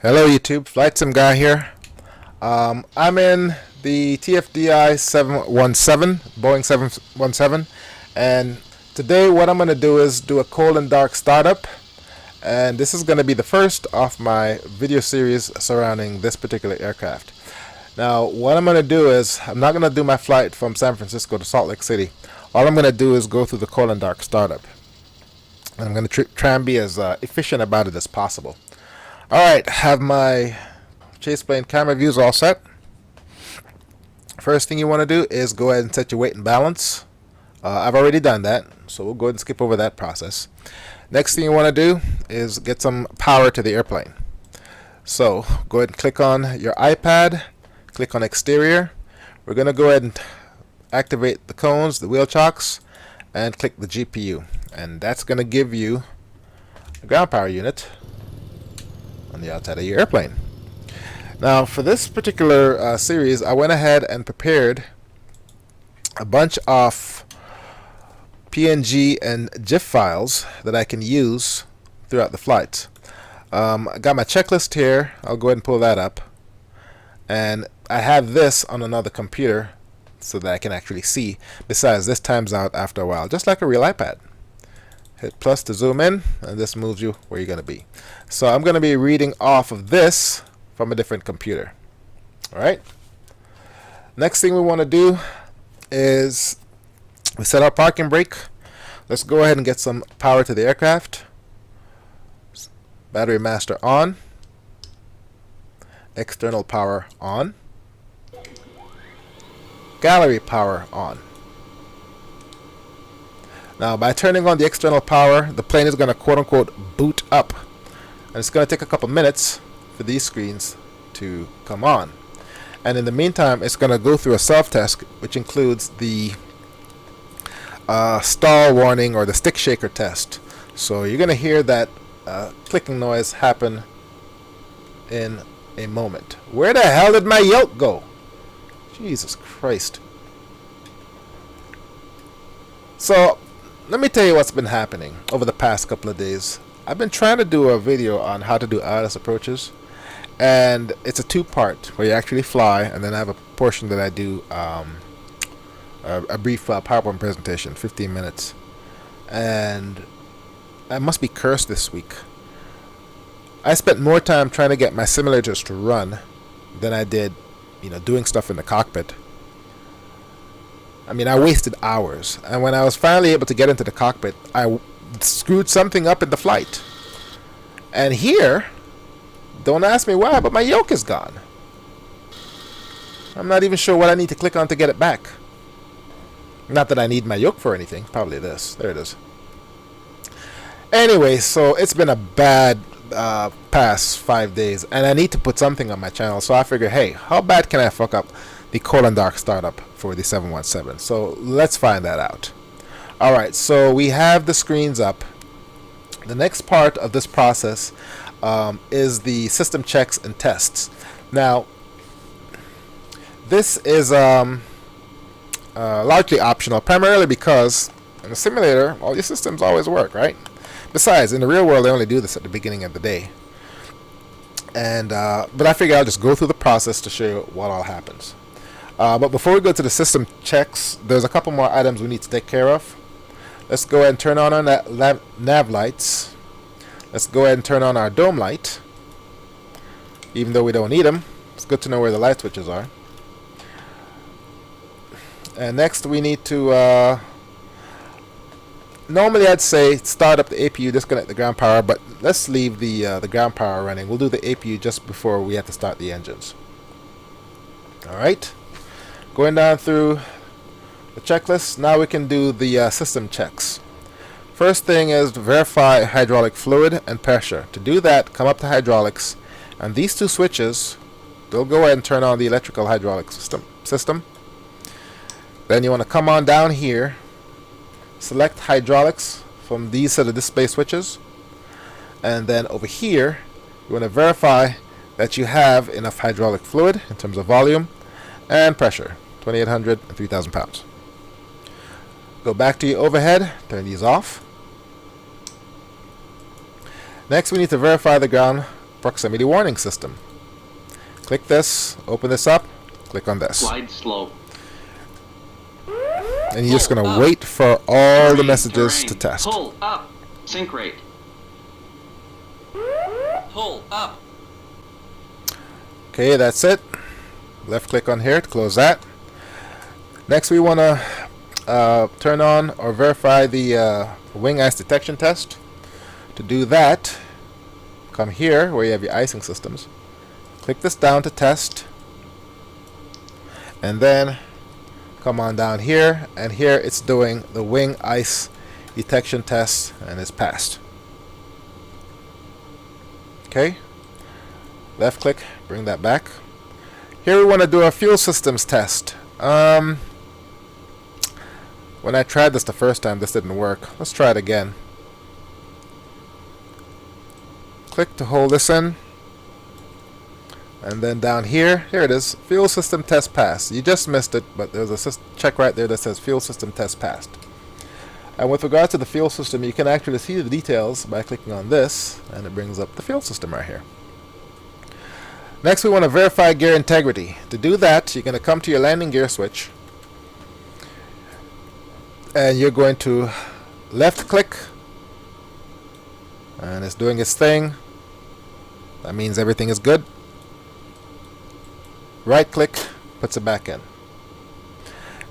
Hello YouTube, Flightsimguy here. I'm in the TFDI 717, Boeing 717, and today what I'm going to do is do a cold and dark startup, and this is going to be the first of my video series surrounding this particular aircraft. Now what I'm going to do is, I'm not going to do my flight from San Francisco to Salt Lake City. All I'm going to do is go through the cold and dark startup, and I'm going to try and be as efficient about it as possible. Alright, have my chase plane camera views all set. First thing you want to do is go ahead and set your weight and balance. I've already done that, so we'll go ahead and skip over that process. Next thing you want to do is get some power to the airplane. So go ahead and click on your iPad, click on exterior. We're going to go ahead and activate the cones, the wheel chocks, and click the GPU. And that's going to give you a ground power unit on the outside of your airplane. Now for this particular series, I went ahead and prepared a bunch of PNG and GIF files that I can use throughout the flight. I got my checklist here. I'll go ahead and pull that up, and I have this on another computer so that I can actually see. Besides, this times out after a while, just like a real iPad. Hit plus to zoom in, and this moves you where you're going to be. So I'm going to be reading off of this from a different computer. Alright. Next thing we want to do is we set our parking brake. Let's go ahead and get some power to the aircraft. Battery master on. External power on. Gallery power on. Now by turning on the external power, the plane is going to quote-unquote boot up. And it's going to take a couple minutes for these screens to come on. And in the meantime, it's going to go through a self-test, which includes the stall warning or the stick shaker test. So you're going to hear that clicking noise happen in a moment. Where the hell did my yoke go? Jesus Christ. So let me tell you what's been happening over the past couple of days. I've been trying to do a video on how to do ILS approaches, and it's a two-part where you actually fly, and then I have a portion that I do a brief PowerPoint presentation, 15 minutes. And I must be cursed this week. I spent more time trying to get my simulators to run than I did, doing stuff in the cockpit. I mean, I wasted hours, and when I was finally able to get into the cockpit, I screwed something up in the flight. And here, don't ask me why, but my yoke is gone. I'm not even sure what I need to click on to get it back. Not that I need my yoke for anything, probably this. There it is. Anyway, so it's been a bad past 5 days, and I need to put something on my channel, so I figure, hey, how bad can I fuck up the cold and dark startup for the 717? So let's find that out. Alright, so we have the screens up. The next part of this process is the system checks and tests. Now this is largely optional, primarily because in the simulator all your systems always work, right? Besides, in the real world they only do this at the beginning of the day. And but I figure I'll just go through the process to show you what all happens. But before we go to the system checks, there's a couple more items we need to take care of. Let's go ahead and turn on our nav lights. Let's go ahead and turn on our dome light. Even though we don't need them, it's good to know where the light switches are. And next we need to, normally I'd say start up the APU, disconnect the ground power, but let's leave the ground power running. We'll do the APU just before we have to start the engines. Alright. Going down through the checklist, now we can do the system checks. First thing is to verify hydraulic fluid and pressure. To do that, come up to hydraulics, and these two switches, they'll go ahead and turn on the electrical hydraulic system. Then you want to come on down here, select hydraulics from these set of display switches, and then over here you want to verify that you have enough hydraulic fluid in terms of volume and pressure, 2,800 and 3,000 pounds. Go back to your overhead, turn these off. Next we need to verify the ground proximity warning system. Click this, open this up, click on this. Slide slope. And you're just going to wait for all the messages to test. Pull up. Sync rate. Pull up. Okay, that's it. Left click on here to close that. Next we want to turn on or verify the wing ice detection test. To do that, come here where you have your icing systems. Click this down to test. And then come on down here, and here it's doing the wing ice detection test, and it's passed. Okay, left click, bring that back. Here we want to do a fuel systems test. When I tried this the first time, this didn't work. Let's try it again. Click to hold this in. And then down here, here it is, fuel system test passed. You just missed it, but there's a check right there that says fuel system test passed. And with regard to the fuel system, you can actually see the details by clicking on this, and it brings up the fuel system right here. Next, we want to verify gear integrity. To do that, you're going to come to your landing gear switch, and you're going to left click, and it's doing its thing. That means everything is good. Right click, puts it back in.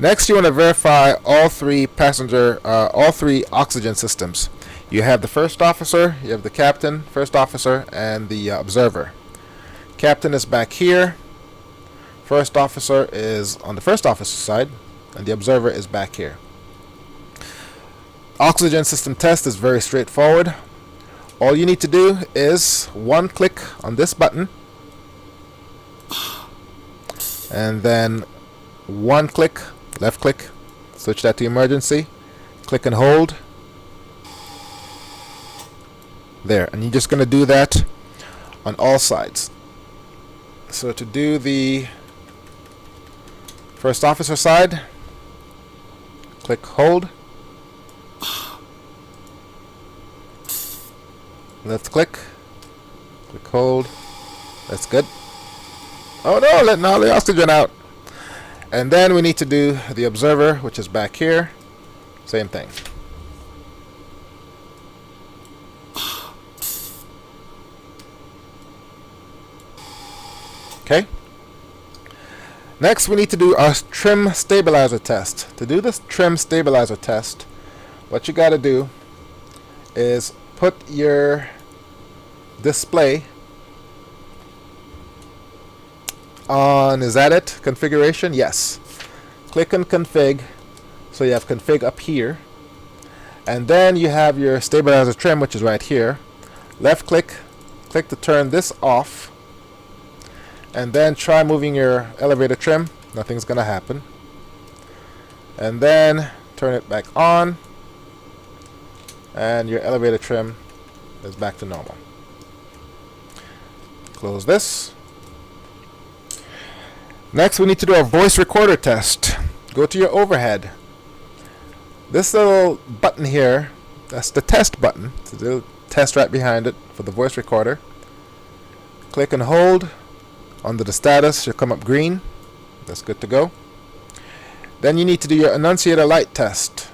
Next, you want to verify all three oxygen systems. You have the first officer, you have the captain, first officer, and the observer. Captain is back here. First officer is on the first officer side, and the observer is back here. Oxygen system test is very straightforward. All you need to do is one click on this button, and then one click, left click, switch that to emergency, click and hold. There, and you're just going to do that on all sides. So to do the first officer side, click hold, left click, click hold. That's good. Oh no, letting all the oxygen out. And then we need to do the observer, which is back here. Same thing. Okay. Next, we need to do our trim stabilizer test. To do this trim stabilizer test, what you got to do is put your display on, is that it? Configuration? Yes. Click on config. So you have config up here. And then you have your stabilizer trim, which is right here. Left click. Click to turn this off. And then try moving your elevator trim. Nothing's going to happen. And then turn it back on. And your elevator trim is back to normal. Close this. Next, we need to do a voice recorder test. Go to your overhead. This little button here, that's the test button. It's a little test right behind it for the voice recorder. Click and hold. Under the status, you'll come up green. That's good to go. Then you need to do your annunciator light test.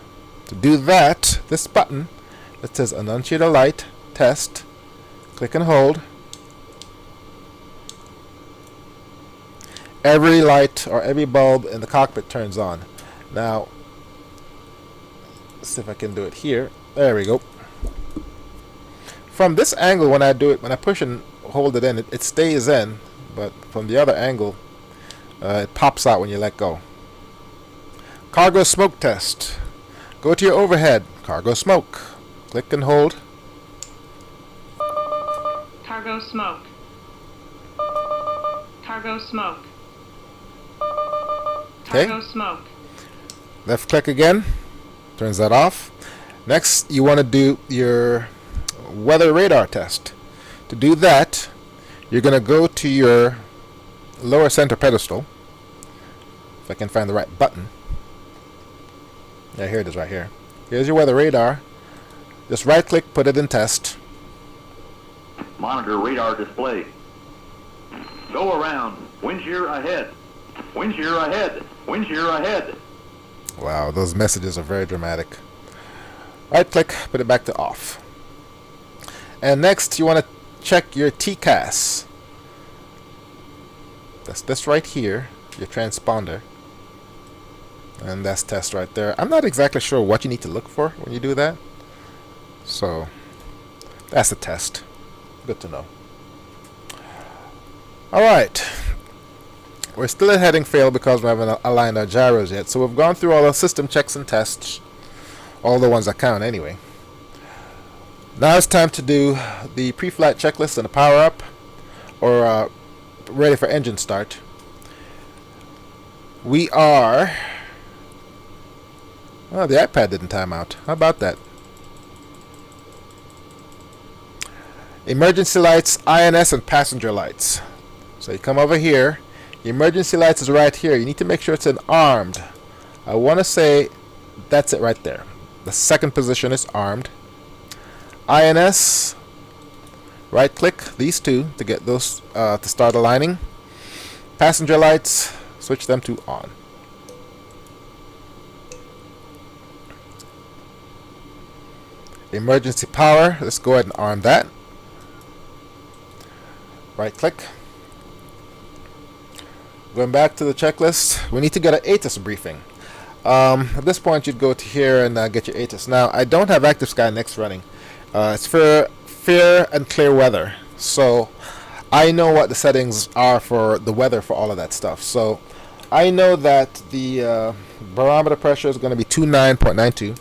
To do that, this button that says annunciator light test, click and hold. Every light or every bulb in the cockpit turns on. Now, let's see if I can do it here. There we go. From this angle, when I do it, when I push and hold it in, it stays in. But from the other angle, it pops out when you let go. Cargo smoke test. Go to your overhead. Cargo smoke. Click and hold. Cargo smoke. Cargo smoke. Okay. Cargo smoke. Left click again. Turns that off. Next, you want to do your weather radar test. To do that, you're going to go to your lower center pedestal. If I can find the right button. Yeah, here it is right here. Here's your weather radar. Just right click, put it in test. Monitor radar display. Go around. Wind shear ahead. Wind shear ahead. Wind shear ahead. Wow, those messages are very dramatic. Right click, put it back to off. And next you want to check your TCAS. That's this right here, your transponder. And that's test right there. I'm not exactly sure what you need to look for when you do that. So that's the test. Good to know. Alright. We're still at heading fail because we haven't aligned our gyros yet. So we've gone through all the system checks and tests. All the ones that count anyway. Now it's time to do the pre-flight checklist and the power up. Or ready for engine start. We are... Oh, the iPad didn't time out. How about that? Emergency lights, INS, and passenger lights. So you come over here. Emergency lights is right here. You need to make sure it's in armed. I want to say that's it right there. The second position is armed. INS, right click these two to get those to start aligning. Passenger lights, switch them to on. Emergency power, let's go ahead and arm that. Right click. Going back to the checklist, we need to get an ATIS briefing. At this point you'd go to here and get your ATIS. Now I don't have Active Sky Next running. It's for fair and clear weather. So I know what the settings are for the weather for all of that stuff. So I know that the barometer pressure is going to be 29.92.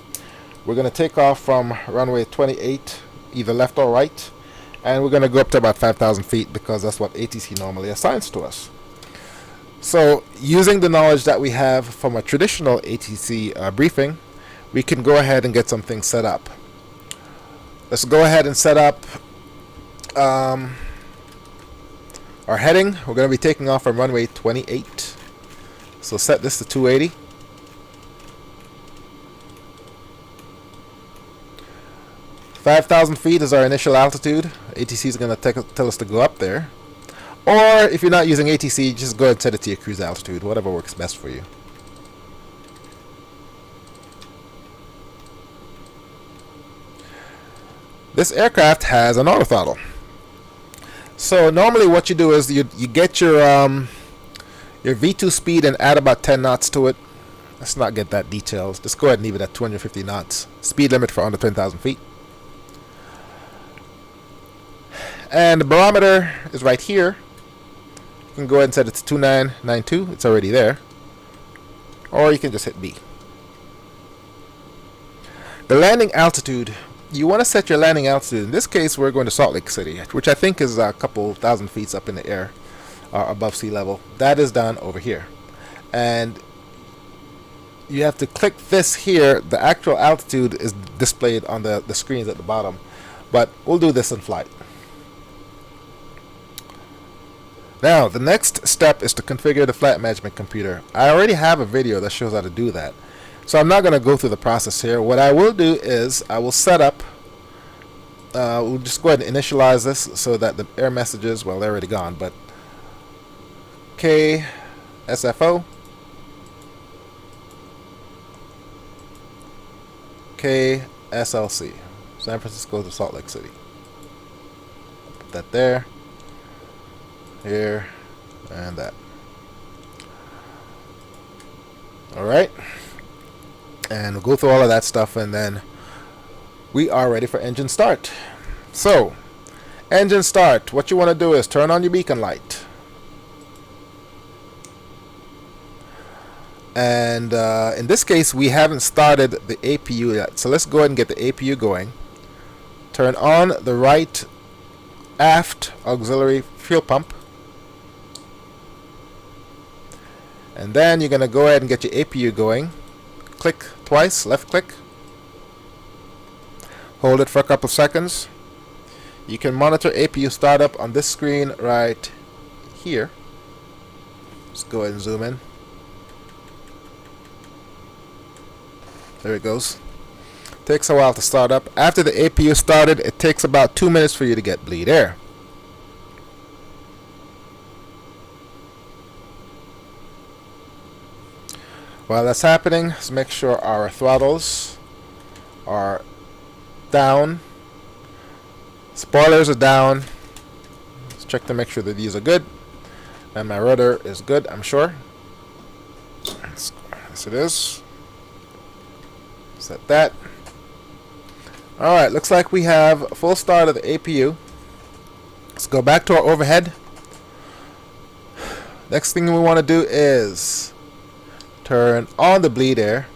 We're going to take off from runway 28, either left or right, and we're going to go up to about 5,000 feet because that's what ATC normally assigns to us. So using the knowledge that we have from a traditional ATC briefing, we can go ahead and get some things set up. Let's go ahead and set up our heading. We're going to be taking off from runway 28. So set this to 280. $5,000 feet is our initial altitude. ATC is going to tell us to go up there. Or if you're not using ATC, just go ahead and set it to your cruise altitude, whatever works best for you. This aircraft has an autothrottle. So normally what you do is you get your V2 speed and add about 10 knots to it. Let's not get that detailed. Just go ahead and leave it at 250 knots. Speed limit for under 10,000 feet. And the barometer is right here. You can go ahead and set it to 2992. It's already there. Or you can just hit B. The landing altitude. You want to set your landing altitude. In this case, we're going to Salt Lake City, which I think is a couple thousand feet up in the air, above sea level. That is done over here. And you have to click this here. The actual altitude is displayed on the screens at the bottom. But we'll do this in flight. Now, the next step is to configure the flight management computer. I already have a video that shows how to do that. So I'm not going to go through the process here. What I will do is I will set up, we'll just go ahead and initialize this so that the air messages, well, they're already gone, but KSFO, KSLC, San Francisco to Salt Lake City. Put that there. Here and that. Alright, and we'll go through all of that stuff and then we are ready for engine start. So engine start, what you want to do is turn on your beacon light, and in this case we haven't started the APU yet, so let's go ahead and get the APU going. Turn on the right aft auxiliary fuel pump. And then you're going to go ahead and get your APU going. Click twice, left click. Hold it for a couple seconds. You can monitor APU startup on this screen right here. Let's go ahead and zoom in. There it goes. Takes a while to start up. After the APU started, it takes about 2 minutes for you to get bleed air. While that's happening, let's make sure our throttles are down. Spoilers are down. Let's check to make sure that these are good. And my rudder is good, I'm sure. Yes, it is. Set that. Alright, looks like we have a full start of the APU. Let's go back to our overhead. Next thing we want to do is turn on the bleed air.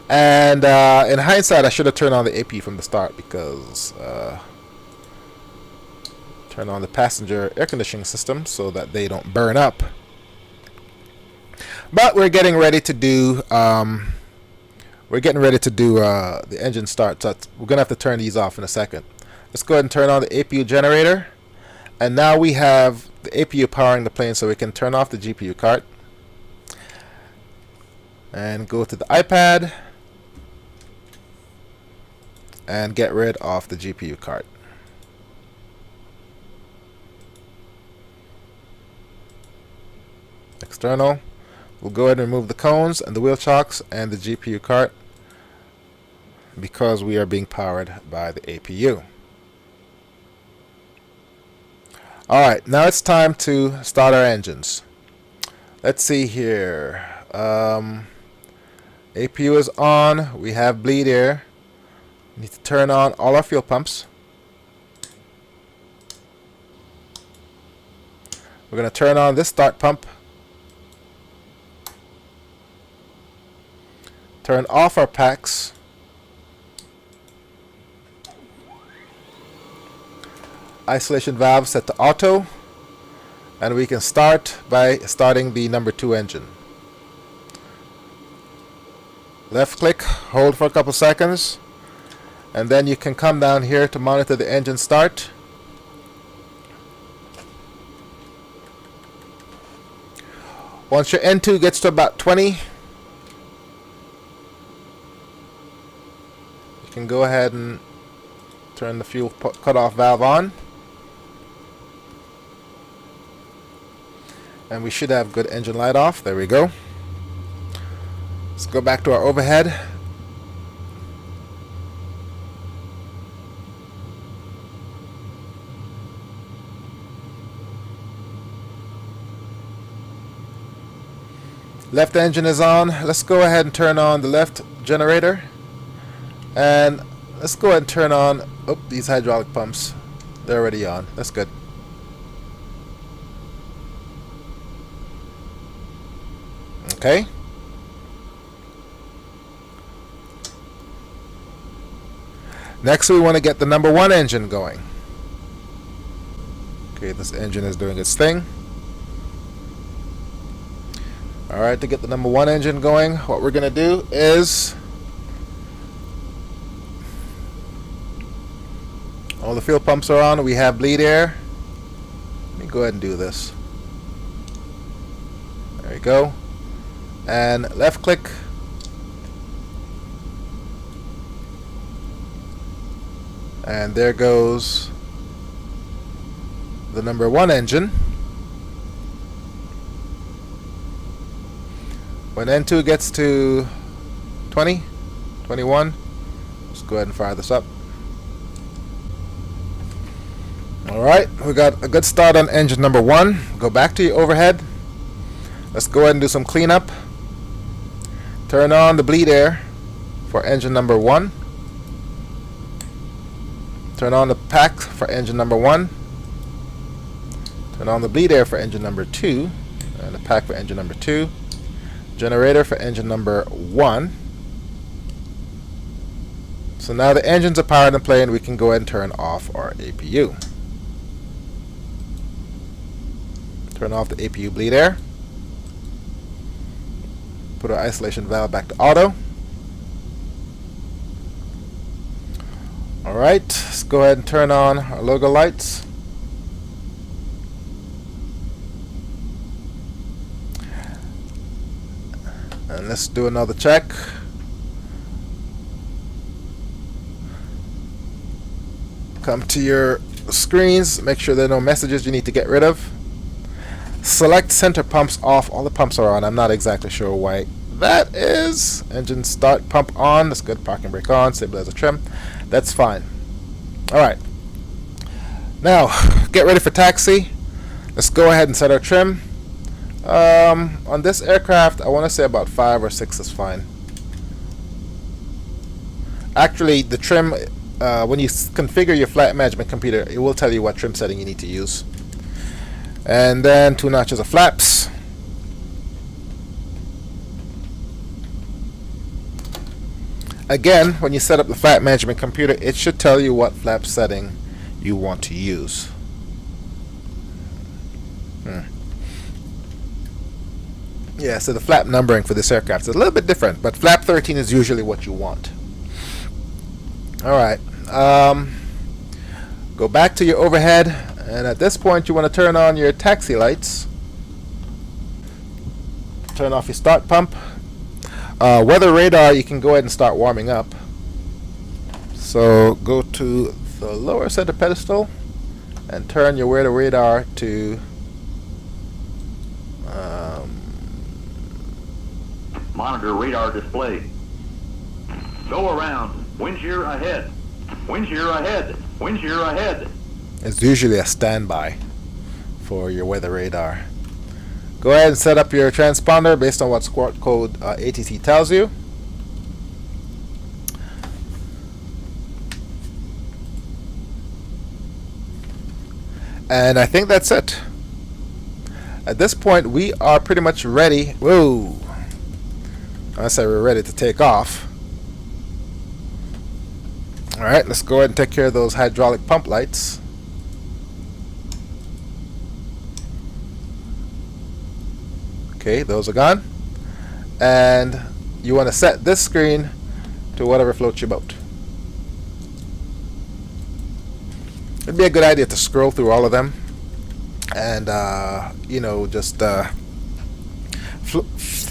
And in hindsight, I should have turned on the APU from the start because turn on the passenger air conditioning system so that they don't burn up. But we're getting ready to do the engine start. So we're gonna have to turn these off in a second. Let's go ahead and turn on the APU generator, and now we have the APU powering the plane, so we can turn off the GPU cart and go to the iPad and get rid of the GPU cart. External. We'll go ahead and remove the cones and the wheel chocks and the GPU cart because we are being powered by the APU. Alright, now it's time to start our engines. Let's see here. APU is on. We have bleed air. We need to turn on all our fuel pumps. We're going to turn on this start pump. Turn off our packs. Isolation valve set to auto. And we can start by starting the number 2 engine. Left click, hold for a couple seconds, and then you can come down here to monitor the engine start. Once your N2 gets to about 20, you can go ahead and turn the fuel cutoff valve on. And we should have good engine light off. There we go. Let's go back to our overhead. Left engine is on. Let's go ahead and turn on the left generator. And let's go ahead and turn on these hydraulic pumps. They're already on. That's good. Okay. Next, we want to get the number 1 engine going. Okay, this engine is doing its thing. Alright, to get the number 1 engine going, what we're going to do is all the fuel pumps are on. We have bleed air. Let me go ahead and do this. There you go. And left click. And there goes the number 1 engine. When N2 gets to 20, 21, let's go ahead and fire this up. Alright, we got a good start on engine number 1. Go back to your overhead. Let's go ahead and do some cleanup. Turn on the bleed air for engine number 1. Turn on the pack for engine number 1. Turn on the bleed air for engine number 2. And the pack for engine number 2. Generator for engine number 1. So now the engines are powered and playing. We can go ahead and turn off our APU. Turn off the APU bleed air. Put our isolation valve back to auto. Alright, let's go ahead and turn on our logo lights. And let's do another check. Come to your screens, make sure there are no messages you need to get rid of. Select center pumps off. All the pumps are on. I'm not exactly sure why that is engine start, pump on. That's good. Parking brake on. Stabilizer trim. That's fine. All right. Now get ready for taxi. Let's go ahead and set our trim. On this aircraft, I want to say about 5 or 6 is fine. Actually, the trim, when you configure your flight management computer, it will tell you what trim setting you need to use. And then 2 notches of flaps. Again, when you set up the flight management computer, it should tell you what flap setting you want to use. Yeah, so the flap numbering for this aircraft is a little bit different, but flap 13 is usually what you want. Alright, go back to your overhead, and at this point you want to turn on your taxi lights. Turn off your start pump. Weather radar, you can go ahead and start warming up. So go to the lower center pedestal and turn your weather radar to Monitor radar display. Go around. Wind shear ahead. Wind shear ahead. Wind shear ahead. It's usually a standby for your weather radar. Go ahead and set up your transponder based on what squawk code ATC tells you. And I think that's it. At this point, we are pretty much ready. Whoa! I say we're ready to take off. Alright, let's go ahead and take care of those hydraulic pump lights. Okay, those are gone. And you want to set this screen to whatever floats your boat. It'd be a good idea to scroll through all of them and you know, just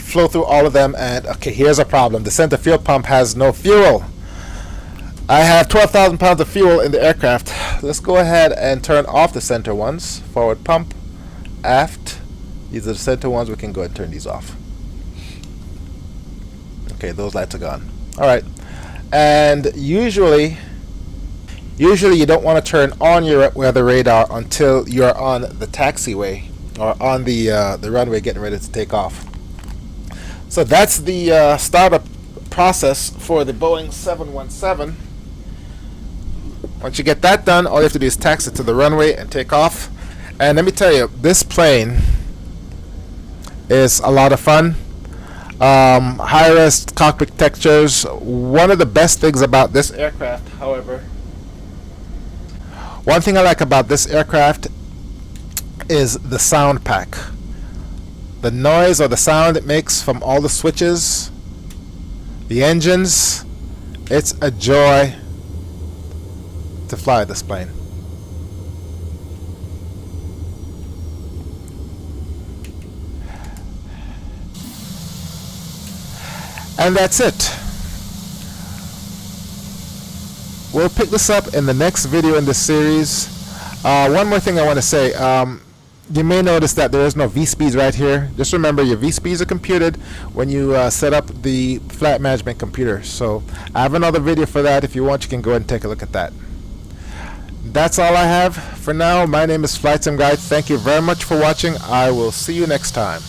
flow through all of them. And okay, here's a problem. The center fuel pump has no fuel. I have 12,000 pounds of fuel in the aircraft. Let's go ahead and turn off the center ones. Forward pump, aft. These are the center ones. We can go ahead and turn these off. Okay, those lights are gone. Alright. And usually you don't want to turn on your weather radar until you're on the taxiway or on the runway getting ready to take off. So that's the startup process for the Boeing 717. Once you get that done, all you have to do is taxi to the runway and take off. And let me tell you, this plane is a lot of fun. High-res cockpit textures. One of the best things about this aircraft, however, one thing I like about this aircraft is the sound pack. The noise or the sound it makes from all the switches, the engines. It's a joy to fly this plane. And that's it. We'll pick this up in the next video in this series. One more thing I want to say. You may notice that there is no V-speeds right here. Just remember, your V-speeds are computed when you set up the flight management computer. So I have another video for that. If you want, you can go ahead and take a look at that. That's all I have for now. My name is Flightsimguy. Thank you very much for watching. I will see you next time.